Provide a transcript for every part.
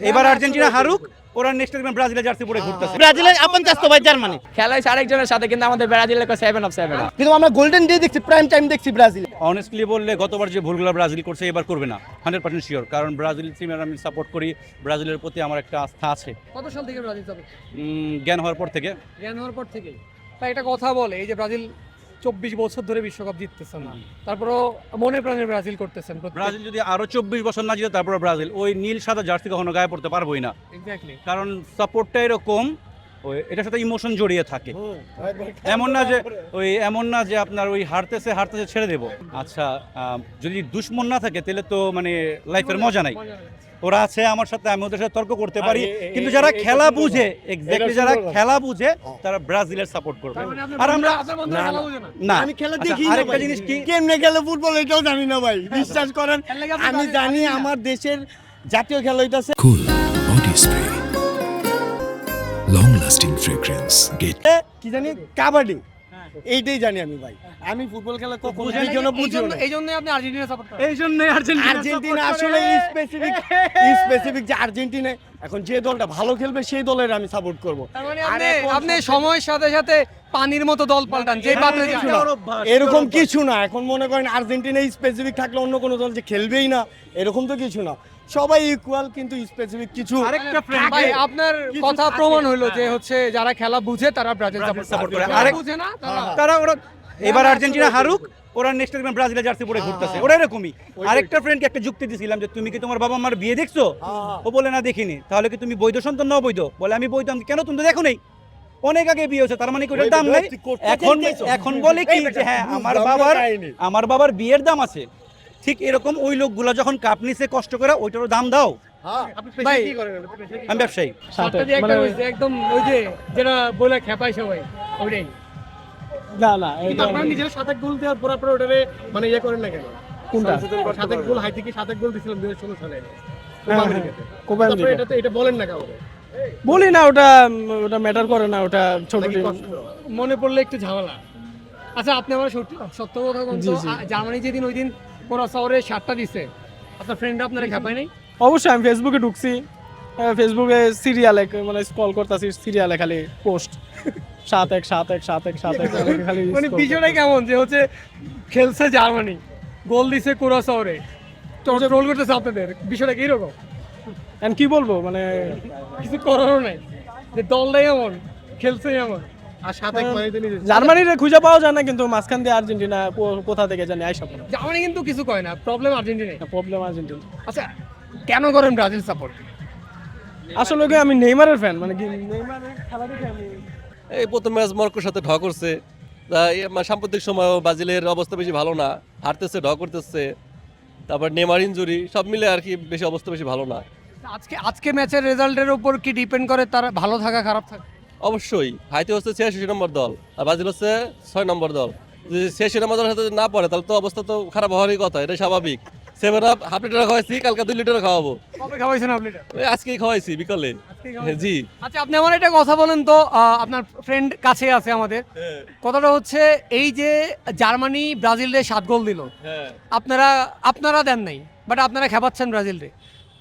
এবার আর্জেন্টিনা হারুক, ওরা next time ব্রাজিলের জার্সি পরে ঘুরতেছে। ব্রাজিলের আপন চাস্তো ভাই জার্মানি খেলায় আরেকজনের সাথে, কিন্তু আমাদের ব্রাজিলের 7/7। কিন্তু আমরা গোল্ডেন ডে দেখছি, প্রাইম টাইম দেখছি ব্রাজিল। অনেস্টলি বললে গতবার যে ভুলগুলো ব্রাজিল করছে এবার করবে না, 100% শিওর। কারণ ব্রাজিল টিমের আমি সাপোর্ট করি, ব্রাজিলের প্রতি আমার একটা আস্থা আছে। কত সাল থেকে ব্রাজিল সাপোর্ট? জ্ঞান হওয়ার পর থেকে। জ্ঞান হওয়ার পর থেকেই। তাই একটা কথা বলে, এই যে ব্রাজিল 24 বছর ধরে বিশ্বকাপ জিততেছে না, তারপরও মনে প্রাণে ব্রাজিল করতেছেন। ব্রাজিল যদি আরো 24 বছর না জিতে তারপর ব্রাজিল ওই নীল সাদা জার্সি কখনো গায়ে পড়তে পারবোই না। এক্স্যাক্টলি। কারণ সাপোর্টটা এরকম, ওই এটার সাথে ইমোশন জড়িয়ে থাকে। এমন না যে আপনার ওই হারতেছে ছেড়ে দেবো। আচ্ছা, যদি দুশ্মন না থাকে তাহলে তো মানে লাইফের মজা নাই। ওরা আছে আমার সাথে, আমি ওদের সাথে তর্ক করতে পারি, কিন্তু যারা খেলা বুঝে, এক্স্যাক্টলি যারা খেলা বুঝে তারা ব্রাজিলের সাপোর্ট করবে। আর আমরা না, আমি খেলা আচ্ছা, দেখি না আরেকটা ভাই। জিনিস কি, কেমনে খেলে ফুটবল এটাও জানি না ভাই, বিশ্বাস করেন। আমি জানি আমার দেশের জাতীয় খেলা হইতাছে Cool body spray. Long lasting fragrance. Get কি জানি, কাবাডি। এইটাই জানি আমি ভাই। আমি ফুটবল খেলা কখনো বুঝিও না। এই জন্যই আপনি আর্জেন্টিনা সাপোর্ট করেন? এই জন্যই আর্জেন্টিনা আসলে স্পেসিফিক যে আর্জেন্টিনা এখন যে দলটা ভালো খেলবে সেই দলের আমি সাপোর্ট করব। তার মানে আপনি সময়ের সাথে সাথে পানির মতো দল পাল্টান, যে পাত্রে এরকম কিছু না। এখন মনে করেন আর্জেন্টিনা স্পেসিফিক থাকলে অন্য কোনো দল যে খেলবেই না এরকম তো কিছু না, সবাই ইকুয়াল, কিন্তু স্পেসিফিক কিছু। আরেকটা ফ্রেন্ড ভাই, আপনার কথা প্রমাণ হলো যে হচ্ছে যারা খেলা বুঝে তারা ব্রাজিল সাপোর্ট করে, আরেক বুঝে না ওরা এবার আর্জেন্টিনা হারুক, ওরা নেক্সট টাইম ব্রাজিলের জার্সি পরে ঘুরতেছে। ওরা এরকমই। আরেকটা ফ্রেন্ডকে একটা যুক্তি দিছিলাম যে তুমি কি তোমার বাবা মার বিয়ে দেখছো? ও বলে না দেখিনি। তাহলে কি তুমি বৈধ সন্তান না অবৈধ? বলে আমি বৈধ। কেন, তুমি তো দেখো নেই, অনেক আগে বিয়ে হয়েছে, তার মানে কি ওটার দাম নাই? এখন বলে কি যে হ্যাঁ আমার বাবার বিয়ের দাম আছে। ঠিক এরকম ওই লোকগুলা যখন কাপ নিছে কষ্ট করে, ওইটারও দাম দাও। ভাই, আমি ব্যবসায়ী। সাতটা দিয়ে একটা হইছে একদম, ওই যে যেটা বলে খেপায় সবাই, ওইটাই। না কিন্তু আপনারা নিজেরা 7 গোল দেওয়ার পর ওটারে মানে ইয়ে করেন না কেন? কোনটা 7 গোল, হাই থেকে 7 গোল দিছিলেন 2016 সালে হ্যাঁ, আমেরিকাতে। Copa America. তারপরে এটা বলেন না কাউকে? বলি না, ওটা ম্যাটার করে না, ওটা ছোট টিম। মনে পড়লে একটু ঝামেলা। আচ্ছা, আপনি আমার সত্য কথা বলুন তো, জার্মানি যেদিন ওই দিন পুরো শহরে 7টা দিছে, আপনার ফ্রেন্ডরা আপনারা খেপায় নাই? অবশ্যই আমি ফেসবুকে ঢুকছি, ফেসবুকে সিরিয়ালে মানে স্ক্রল করতেছি, সিরিয়ালে খালি পোস্ট 7-1 খালি। মানে বিষয়টা কেমন যে হচ্ছে খেলছে জার্মানি, গোল দিছে কুরাসাওরে, ট্রোল করতেছে আপনাদের, বিষয়টা কি রকম? এন্ড কি বলবো, মানে কিছু করারও নাই, যে দলটাই এমন, খেলছে এমন। আর 7-1 মানে জার্মানির খুঁজে পাওয়া যায় না, কিন্তু মাঝখান দিয়ে আর্জেন্টিনা কোথা থেকে জানি আইসা পড়ে। জার্মানি কিন্তু কিছু কয় না, প্রবলেম আর্জেন্টিনাই। Problem Argentina. আচ্ছা, কেন করেন ব্রাজিল সাপোর্ট? আসলে কি আমি নেইমারের ফ্যান, মানে কি নেইমারের খেলা দেখে আমি। এই প্রথম ম্যাচ মরক্কোর সাথে ড্র করছে, সাম্প্রতিক সময় ব্রাজিলের অবস্থা বেশি ভালো না, হারতেছে, ড্র করতেছে, তারপর নেইমার ইনজুরি, সব মিলে আর কি বেশি অবস্থা বেশি ভালো না। আজকে ম্যাচের রেজাল্টের উপর কি ডিপেন্ড করে তার ভালো থাকা খারাপ থাকা? অবশ্যই হাইতি হচ্ছে 86 নম্বর দল আর ব্রাজিল হচ্ছে 6 নম্বর দল। যদি 86 নম্বর দলের সাথে না পড়ে তাহলে তো অবস্থা তো খারাপ হওয়ারই কথা, এটা স্বাভাবিক। 7 আপ হাফ লিটার খাওয়াইছি, কালকে 2 লিটার খাওয়াবো। কবে খাওয়াইছেন আপনি? আজকেই খাওয়াইছি বিকালে। জি। আচ্ছা, আপনি আমার একটা কথা বলেন তো, আপনার ফ্রেন্ড কাছে আছে আমাদের, কথাটা হচ্ছে এই যে জার্মানি ব্রাজিলে 7 গোল দিল, আপনারা দেন নাই, বাট আপনারা খেপাচ্ছেন ব্রাজিলরে।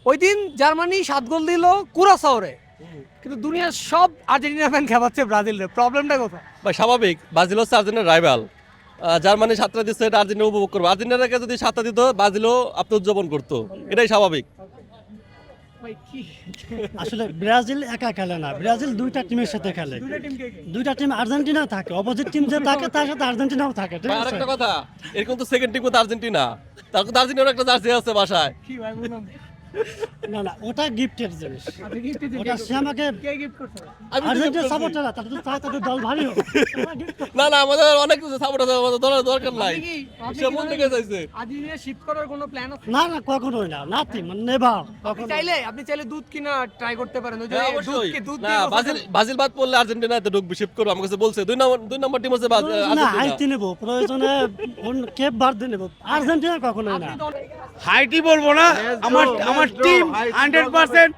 ওই দিন জার্মানি 7 গোল দিল কুরাসাওরে, কিন্তু দুনিয়ার সব আর্জেন্টিনা ফ্যান খেপাচ্ছে ব্রাজিলরে, প্রবলেমটা কোথায়? ভাই স্বাভাবিক, ব্রাজিল হচ্ছে আর্জেন্টিনার রাইভাল। জার্মানি 7টা দিচ্ছে, এটা আর্জেন্টিনা উপভোগ করবো। আর্জেন্টিনাকে যদি 7টা দিত ব্রাজিলও আপনি উদযাপন করতো, এটাই স্বাভাবিক। আসলে ব্রাজিল একা খেলে না, ব্রাজিল দুইটা টিমের সাথে খেলে। দুইটা টিম আর্জেন্টিনা থাকে, অপোজিট টিম যে থাকে তার সাথে আর্জেন্টিনাও থাকে, ঠিক আছে? আরেকটা কথা, এরকম তো সেকেন্ড টিম কিন্তু আর্জেন্টিনা, তার কিন্তু আর্জেন্টিনার একটা জার্সি আছে বাসায়। না, ওটা গিফটের জিনিস, ওটা সে আমাকে আর্জেন্টিনা সাপোর্টার, তাদের তো চায় তাদের দল ভারী হোক। না আমাদের অনেক কিছু সাপোর্ট আছে, আমাদের দলের দরকার নাই। সে মন থেকে চাইছে। আর্জেন্টিনা শিফট করার কোনো প্ল্যান আছে? না, কখনোই না, নাথিং, মানে নেভার। আপনি চাইলে দুধ কিনা ট্রাই করতে পারেন, ওই যে হ্যাঁ, অবশ্যই। দুধ না, ব্রাজিল বাদ পড়লে আর্জেন্টিনাতে ঢুকবে, শিফট করবো। আমার কাছে বলছে 2 নম্বর টিম হচ্ছে না, আর্জেন্টিনা। হাইতি নেবো, প্রয়োজনে কেপ বার্থডে নেবো, আর্জেন্টিনা কখনোই না। হাইটি বলবো না, আমার টিম 100%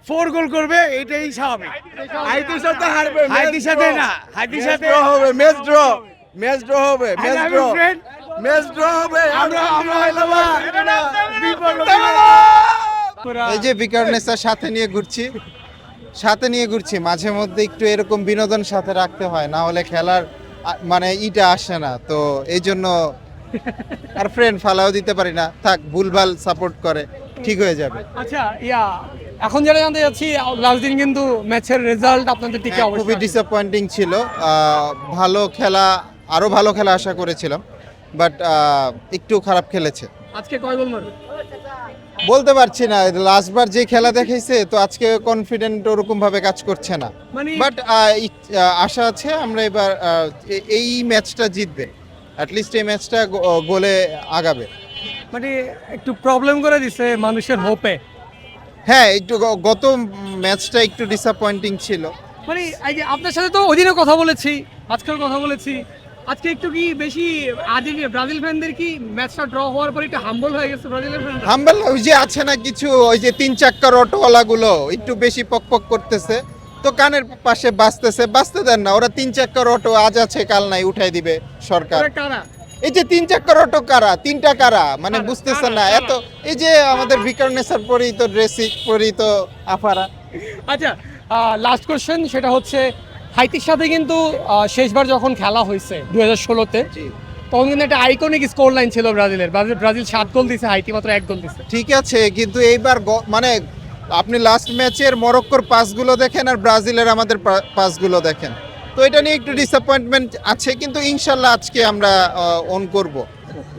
4 গোল করবে, এটাই স্বাভাবিক। হাইতির সাথে হারবে, হাইতির সাথে না, হাইতির সাথে হবে ম্যাচ ড্র হবে, ম্যাচ ড্র হবে। আমরা হইলাম এই যে বিকারনেসার সাথে নিয়ে ঘুরছি মাঝে মধ্যে একটু এরকম বিনোদন সাথে রাখতে হয়, না হলে খেলার মানে ইটা আসে না, তো এই জন্য আর ফ্রেন্ড ফালাও দিতে পারি না, থাক ভুলভাল সাপোর্ট করে ঠিক হয়ে যাবে। আচ্ছা এখন যেটা জানতে চাচ্ছি, লাস্ট দিন কিন্তু ম্যাচের রেজাল্ট আপনাদের দিকে হ্যাঁ, খুবই ডিসঅ্যাপয়েন্টিং ছিল। ভালো খেলা, আরো ভালো খেলা আশা করেছিলাম, বাট একটু খারাপ খেলেছে। আজকে কয় গোল মারবে বলতে পারছি না, লাস্টবার যে খেলা দেখাইছে তো আজকে কনফিডেন্ট ওরকম ভাবে কাজ করছে না, মানে- বাট আশা আছে আমরা এবার এই ম্যাচটা জিতবে, অ্যাটলিস্ট এই ম্যাচটা গোলে আগাবে। মানে একটু প্রবলেম করে দিছে মানুষের হোপে। হ্যাঁ, একটু গত ম্যাচটা একটু ডিসঅ্যাপয়েন্টিং ছিল। মানে এই যে আপনার সাথে তো ওদিনও কথা বলেছি, আজকেও কথা বলেছি, আজকে একটু কি বেশি আর্জেন্টিনা ব্রাজিল ফ্যানদের কি ম্যাচটা ড্র হওয়ার পর একটু হাম্বল হয়ে গেছে ব্রাজিলের ফ্যানরা? হাম্বল ওই যে আছে না কিছু, ওই যে 3 চাক্কার অটোওয়ালাগুলো একটু বেশি পকপক করতেছে, তো কানের পাশে বাঁচতে দেন না, ওরা 3 চাক্কার অটো আজ আছে কাল নাই উঠাই দিবে সরকার। ওরা কারা? এই যে 3 চাক্কার অটো কারা, 3টা কারা মানে বুঝতেছেন না এত, এই যে আমাদের বিকারনেসার পরিহিত ড্রেসিং পরিহিত আফারা। আচ্ছা লাস্ট কোশ্চেন, সেটা হচ্ছে হাইতির সাথে কিন্তু শেষবার যখন খেলা হয়েছে 2016-তে, তখন কিন্তু একটা আইকনিক স্কোর লাইন ছিল ব্রাজিল 7 গোল দিছে, হাইতি মাত্র 1 গোল দিছে। ঠিক আছে, কিন্তু এইবার মানে আপনি লাস্ট ম্যাচের মরক্কোর পাসগুলো দেখেন আর ব্রাজিলের আমাদের পাসগুলো দেখেন, তো এটা নিয়ে একটু ডিসঅ্যাপয়েন্টমেন্ট আছে, কিন্তু ইনশাল্লাহ আজকে আমরা অন করব।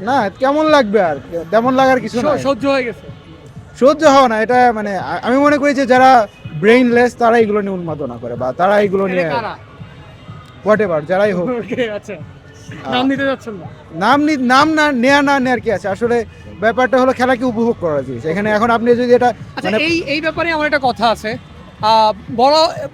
না কেমন লাগবে, আর তেমন লাগার কিছু না, সহ্য হয়ে গেছে। সহ্য হওয়া না, এটা মানে আমি মনে করি যে যারা ব্রেইনলেস তারা এগুলো নিয়ে উন্মাদনা করে, বা তারা এগুলো নিয়ে হোয়াট এভার যারাই হোক। আচ্ছা, নাম নিতে যাচ্ছেন না? নাম না নেয়ার কি আছে, আসলে ব্যাপারটা হলো খেলাকে উপভোগ করা জিনিস। এখানে এখন আপনি যদি এটা আচ্ছা, মানে এই ব্যাপারে আমার একটা কথা আছে,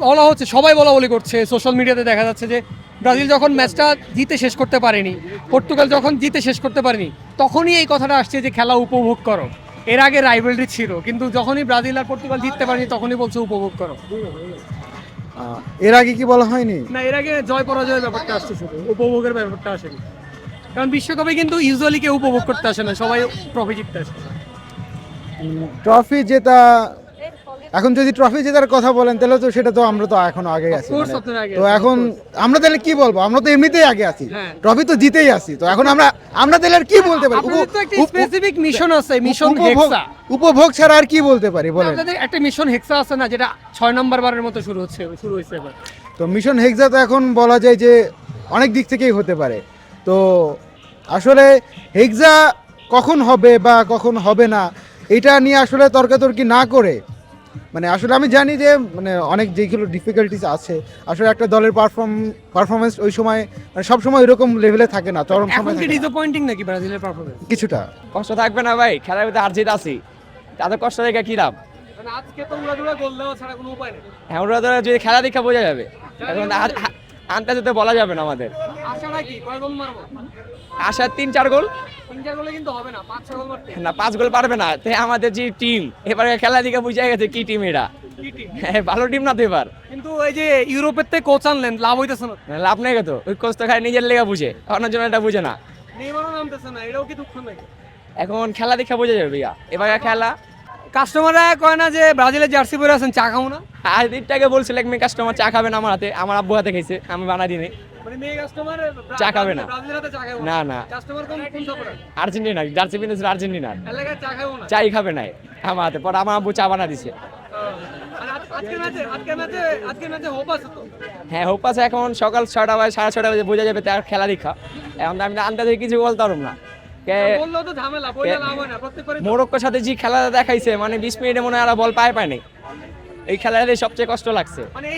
বলা হচ্ছে, সবাই বলা করছে, সোশ্যাল মিডিয়াতে দেখা যাচ্ছে যে ব্রাজিল যখন ম্যাচটা জিতে শেষ করতে পারেনি, পর্তুগাল যখন জিতে শেষ করতে পারেনি, তখনই এই কথাটা আসছে যে খেলা উপভোগ করো। এর আগে রাইভালরি ছিল, কিন্তু যখনই ব্রাজিল আর পর্তুগাল জিততে পারেনি তখনই বলছে উপভোগ করো। এর আগে কি বলা হয়নি? না, এর আগে জয় পরাজয়ের ব্যাপারটা আসছে, শুধু উপভোগের ব্যাপারটা আসেনি। কারণ বিশ্বকাপে কিন্তু ইউজুয়ালি কেউ উপভোগ করতে আসে না, সবাই ট্রফি জিততে আসে। ট্রফি জেতা, এখন যদি ট্রফি জেতার কথা বলেন তাহলে তো সেটা তো আমরা তো এখনো আগে আছি, তো এখন আমরা তাহলে কি বলবো, আমরা তো এমনিতেই আগে আছি, ট্রফি তো জিতেই আছি, তো এখন আমরা তাহলে আর কি বলতে পারি? স্পেসিফিক মিশন আছে, মিশন হেক্সা। উপভোগ ছাড়া আর কি বলতে পারি বলেন? আপনাদের একটা মিশন হেক্সা আছে না, যেটা 6 নম্বর বারের মতো শুরু হয়েছে এবার। তো মিশন হেক্সা তো এখন বলা যায় যে অনেক দিক থেকেই হতে পারে, তো আসলে হেক্সা কখন হবে বা কখন হবে না এটা নিয়ে আসলে তর্কাতর্কি না করে, মানে আসলে আমি জানি যে মানে অনেক যেগুলো ডিফিকাল্টিস আছে, আসলে একটা দলের পারফরমেন্স ওই সময় মানে সব সময় এরকম লেভেলে থাকে না, চরম সময় থাকে না। ডিসঅ্যাপয়েন্টিং নাকি ব্রাজিলের পারফরমেন্স? কিছুটা কষ্ট থাকবে না ভাই, খেলার ভিতরে আর জিত আছি, তাদের কষ্ট দেখে কি লাভ? মানে আজকে তো উড়াদুড়া গোল দেওয়া ছাড়া কোনো উপায় নেই। হ্যাঁ, ওরা যদি খেলা দেখা বোঝা যাবে, এখন আনতে যেতে বলা যাবে না আমাদের। আশা নাকি কয় গোল মারবো? আশা 3-4 গোল, 3-4 গোলে কিন্তু হবে না, 5-6 গোল মারতে। না 5 গোল পারবে না, তাই আমাদের যে টিম এবারে খেলা দেখে বুঝে গেছে কি টিম এটা। হ্যাঁ, ভালো টিম না তো এবার, কিন্তু এই যে ইউরোপের থেকে কোচ আনলেন, লাভ হইতেছে না? লাভ নেই তো, ওই কোচ তো খালি নিজের লেগে বুঝে, অন্যের জন্য এটা বুঝে না। নেইমারও নামতেছে না, এটাও কি দুঃখ নাকি? এখন খেলা দেখে বোঝা যাবে ভাইয়া, এবার খেলা। কাস্টমাররা কয় না যে ব্রাজিলের জার্সি পরে আছেন, চা খাবো না? আর দিনটাকে বলছিল এক মেয়ে কাস্টমার চা খাবে না আমার হাতে, আমার আব্বু হাতে খাইছে, আমি বানা দিনে। মানে মেয়ে কাস্টমার চা খাবে না? ব্রাজিলের হাতে চা খাবো না না, কাস্টমার কোন সাপোর্টার? আর্জেন্টিনা, জার্সি পিনেছিল আর্জেন্টিনার, এলাকায় চা খাবো না, চাই খাবে নাই আমার হাতে, পরে আমার আব্বু চা বানা দিছে। আজকে ম্যাচে হোপ আছে তো? হ্যাঁ, হোপ আছে, এখন সকাল 6টা বাজে 6:30 বাজে বোঝা যাবে তার খেলা দেখা, এখন তো আমি আন্দাজে কিছু বলতে পারব না। বললেও তো ঝামেলা, বইলা লাভ হয় না, প্রত্যেকবারই মোরক্কোর সাথে যে খেলা দেখাইছে, মানে 20 মিনিটে মনে হয় আর বল পায় নাই, এই খেলাটাই সবচেয়ে কষ্ট লাগছে। মানে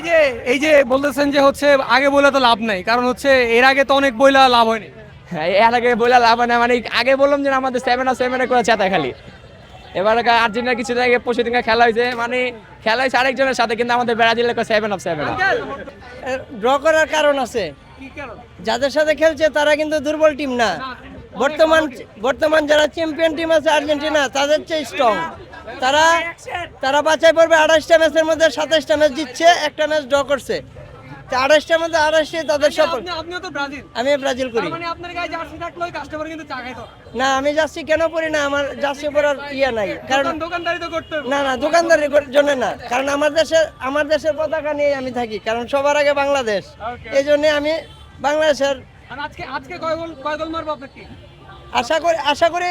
এই যে বলতেছেন যে হচ্ছে আগে বলে তো লাভ নাই, কারণ হচ্ছে এর আগে তো অনেক বইলা লাভ হয়নি। হ্যাঁ, এর আগে বলে লাভ হয় না, মানে আগে বললাম যে আমাদের 7-7 করে চেতা খালি, এবার আর্জেন্টিনা কিছু জায়গায় পরশু দিন খেলা হয়েছে, মানে খেলা হয়েছে আরেকজনের সাথে, কিন্তু আমাদের ব্রাজিলের 7-7। ড্র করার কারণ আছে, যাদের সাথে খেলছে তারা কিন্তু দুর্বল টিম না, বর্তমান যারা চ্যাম্পিয়ন টিম আছে আর্জেন্টিনা তাদের চেয়ে স্ট্রং, তারা বাছাই পড়বে 28টা ম্যাচের মধ্যে 27টা ম্যাচ জিতছে, একটা ম্যাচ ড্র করছে, 28টার মধ্যে 28টাই তাদের সব। আপনিও তো ব্রাজিল, আমি ব্রাজিল করি। তার মানে আপনার গায়ে জার্সি থাকলেও কাস্টমার কিন্তু চা খাইতো না, আমি জার্সি কেন পরি না, আমার জার্সি পরার ইয়া নাই, কারণ দোকানদারি তো করতে হবে। না না, দোকানদারির জন্য না, কারণ আমার দেশের পতাকা নিয়ে আমি থাকি, কারণ সবার আগে বাংলাদেশ। এই জন্য আমি বাংলাদেশের আর আজকে কয় গোল মারবো আপনার টিম? আশা করি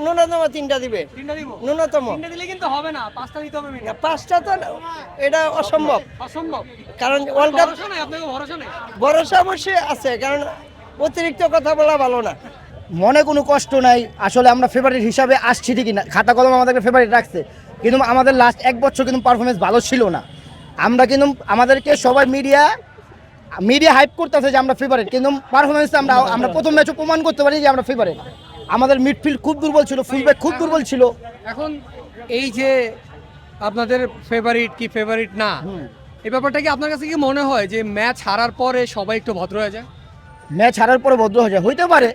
ন্যূনতম 3টা দিবে, 3টা দিব। ন্যূনতম। 3টা দিলে কিন্তু হবে না, 5টা দিতে হবে মিনিমাম। 5টা তো এটা অসম্ভব, অসম্ভব। কারণ ওয়ার্ল্ড কাপ ভরসা নাই, আপনাকে ভরসা নেই। ভরসা অবশ্যই আছে, কারণ অতিরিক্ত কথা বলা ভালো না। মনে কোনো কষ্ট নাই, আসলে আমরা ফেভারিট হিসাবে আসছি ঠিকই না, খাতা কলম আমাদেরকে ফেভারিট রাখছে, কিন্তু আমাদের লাস্ট 1 বছর কিন্তু পারফরমেন্স ভালো ছিল না। আমরা কিন্তু আমাদেরকে সবাই মিডিয়া হাইপ করতেছে যে আমরা ফেভারিট, কিন্তু পারফরমেন্স আমরা প্রথম ম্যাচে প্রমাণ করতে পারি যে আমরা ফেভারিট। আমাদের মিডফিল্ড খুব দুর্বল ছিল, ফুলব্যাক খুব দুর্বল ছিল। এখন এই যে আপনাদের ফেভারিট কি ফেভারিট না, এই ব্যাপারটা কি আপনার কাছে কি মনে হয় যে ম্যাচ হারার পরে সবাই একটু ভদ্র হয়ে যায়? ম্যাচ হারার পরে ভদ্র হয়ে যায়, হইতে পারে,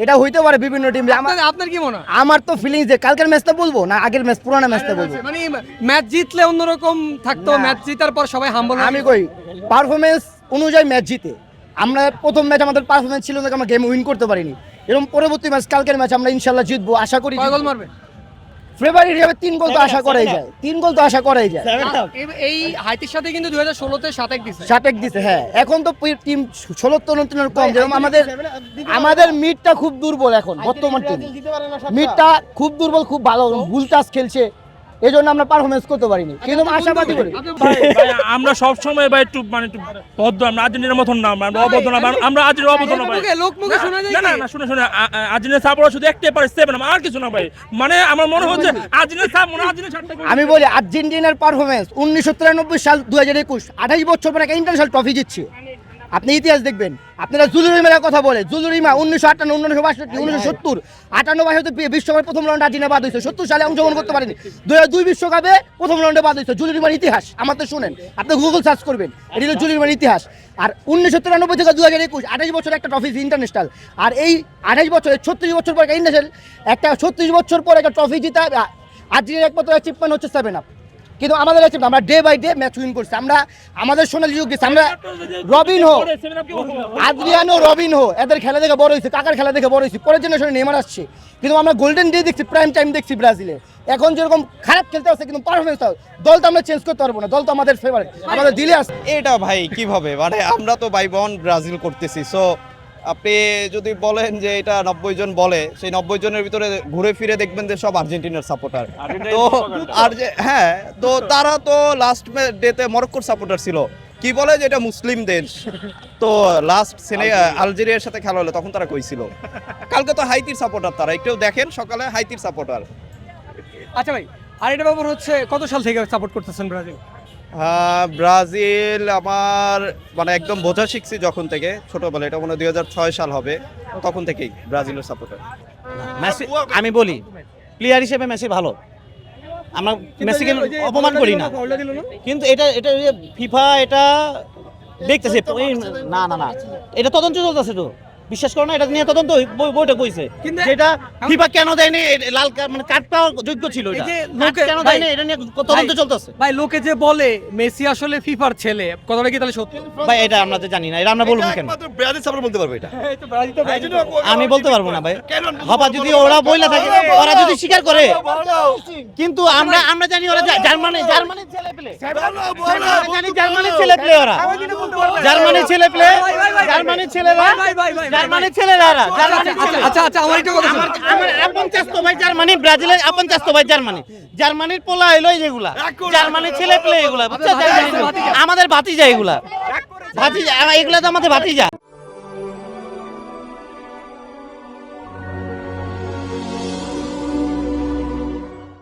এটা হইতে পারে বিভিন্ন টিম। আপনার কি মনে হয়? আমার তো ফিলিংস যে কালকের ম্যাচটা বলবো না আগের ম্যাচ, পুরানো ম্যাচটা বলবো। মানে ম্যাচ জিতলে অন্যরকম থাকতো, ম্যাচ জিতার পর সবাই হাম্বল। আমি কই পারফরমেন্স অনুযায়ী ম্যাচ জিতে। আমরা প্রথম ম্যাচ আমাদের পারফরমেন্স ছিল না, আমরা গেম উইন করতে পারিনি। এরকম পরবর্তী ম্যাচ কালকের ম্যাচ আমরা ইনশাআল্লাহ জিতবো, আশা করি। কয় গোল মারবে? ফেভারিট হিসেবে 3 গোল তো আশা করাই যায়, 3 গোল তো আশা করাই যায়। এই হাইতির সাথে কিন্তু 2016-তে 7-1 দিছে। 7-1 দিছে, হ্যাঁ। এখন তো টিম 16-29 কম, যেরকম আমাদের মিডটা খুব দুর্বল এখন বর্তমান টিম। মিডটা খুব দুর্বল, খুব ভালো ভুল টাচ খেলছে, এই জন্য আমরা পারফরমেন্স করতে পারিনি, কিন্তু আশাবাদী করি। আমরা সব সময় ভাই একটু মানে একটু ভদ্র, আমরা আর্জেন্টিনার মতন না, আমরা অভদ্র না, আমরা আর্জেন্টিনার অভদ্র না ভাই। লোক মুখে শোনা যায়। না না, শুনে আর্জেন্টিনার সাপোর্টার শুধু একটাই পারে 7, আর কিছু না ভাই। মানে আমার মনে হচ্ছে আর্জেন্টিনার সাপোর্টার আমি বলি আর্জেন্টিনার পারফরমেন্স 1993 সাল 2021 28 বছর পরে একটা ইন্টারন্যাশনাল ট্রফি জিতছে। আপনি ইতিহাস দেখবেন, আপনারা জুলুরিমার কথা বলে, জুলুরিমা 1958, 1962, 1970, 58 হয়তো বিশ্বকাপের প্রথম রাউন্ডে আর্জেন্টিনা বাদ হয়েছে, 70 সালে অংশগ্রহণ করতে পারেনি, 2002 বিশ্বকাপে প্রথম রাউন্ডে বাদ হয়েছে। জুলুরিমার ইতিহাস আমাদের শুনেন, আপনি গুগল সার্চ করবেন, এটি হলো জুলুরিমার ইতিহাস। আর 1993 থেকে 2021 28 বছর একটা ট্রফি ইন্টারন্যাশনাল। আর এই 28 বছর 36 বছর পর ইন্টারন্যাশনাল একটা 36 বছর পর একটা ট্রফি জিতা আর্জেন্টিনার একমাত্র অ্যাচিভমেন্ট হচ্ছে 7 আপ। কিন্তু আমাদের আমরা day by day match win করছি, আমরা আমাদের সোনালী যুগ গেছি। আমরা রবিনহো, আদ্রিয়ানো, রবিনহো এদের খেলা দেখে বড় হয়েছে, কাকার খেলা দেখে বড় হয়েছি, পরের জেনারেশনে নেইমার আসছে। কিন্তু আমরা গোল্ডেন ডে দেখছি, প্রাইম টাইম দেখছি ব্রাজিলে। এখন যেরকম খারাপ খেলতে আসছে, কিন্তু পারফরমেন্স দল তো আমরা চেঞ্জ করতে পারবো না, দল তো আমাদের ফেভারিট, আমাদের দিলে আসছে। এটা ভাই কিভাবে, মানে আমরা তো বাই বন ব্রাজিল করতেছি। সো আপনি যদি বলেন যে এটা 90 জন বলে, সেই 90 জনের ভিতরে ঘুরে ফিরে দেখবেন যে সব আর্জেন্টিনার সাপোর্টার। তো হ্যাঁ, তো তারা তো লাস্ট ডেতে মরক্কোর সাপোর্টার ছিল, কি বলে যে এটা মুসলিম দেশ। তো লাস্ট আলজেরিয়ার সাথে খেলা হলো, তখন তারা কইছিল। কালকে তো হাইতির সাপোর্টার, তারা একটু দেখেন সকালে হাইতির সাপোর্টার। আচ্ছা ভাই, আর এটা ব্যাপার হচ্ছে কত সাল থেকে সাপোর্ট করতেছেন ব্রাজিল? ব্রাজিল আমার মানে একদম বোঝা শিখছি যখন থেকে, ছোটবেলা, এটা মনে হয় 2006 সাল হবে, তখন থেকেই ব্রাজিলের সাপোর্টার। মেসি, আমি বলি প্লেয়ার হিসেবে মেসি ভালো, আমরা মেসিকে অপমান করি না, কিন্তু এটা ফিফা এটা দেখতেছে। না না না, এটা তদন্ত চলতেছে, তো বিশ্বাস করো না, এটা নিয়ে তদন্ত বইটা কইছে যেটা ফিফা কেন দেয়নি, লাল মানে কার্ড পাওয়ার যোগ্য ছিল, এটা কেন দেয়নি এটা নিয়ে তদন্ত চলতেছে। ভাই লোকে যে বলে মেসি আসলে ফিফার ছেলে, কথাটা কি তাহলে সত্যি? ভাই এটা আমরা তো জানি না, এটা আমরা বলবো কেন? ব্রাজিল সাপোর্টার বলতে পারবে এটা। আমি বলতে পারবো না ভাই, হবা যদি ওরা বইলা থাকে, ওরা যদি স্বীকার করে, কিন্তু আমরা জানি ওরা জার্মানির ছেলে প্লে, জার্মানির ছেলে প্লে, ওরা জার্মানির ছেলে প্লে, জার্মানির ছেলেরা, জার্মানির ছেলেরা। আচ্ছা আচ্ছা, আমার একটা কথা, আমার আপন চাস্তো ভাই জার্মানি, ব্রাজিলের আপন চাস্তো ভাই জার্মানি, জার্মানির পোলা হইলো যেগুলা, জার্মানির ছেলে প্লে এগুলা, আমাদের ভাতিজা, এগুলা ভাতিজা, এগুলা তো আমাদের ভাতিজা।